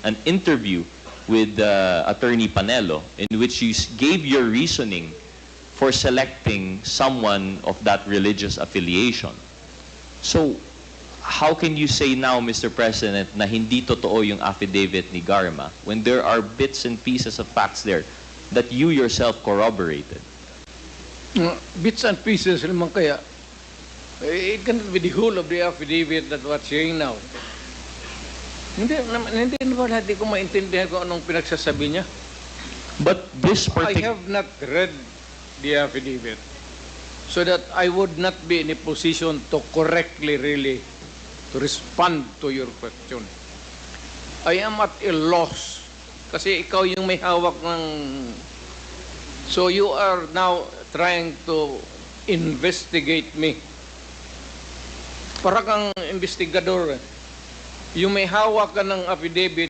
an interview with Attorney Panelo in which you gave your reasoning for selecting someone of that religious affiliation. So, how can you say now, Mr. President, na hindi totoo yung affidavit ni Garma when there are bits and pieces of facts there that you yourself corroborated? Bits and pieces naman kaya. It cannot be the whole of the affidavit that we're saying now. Hindi naman hindi ko maintindihan kung anong pinagsasabi niya. But this I have not read the affidavit so that I would not be in a position to correctly really to respond to your question. I am at a loss kasi ikaw yung may hawak ng... So you are now trying to investigate me. Para kang investigador. Yung may hawak ka ng affidavit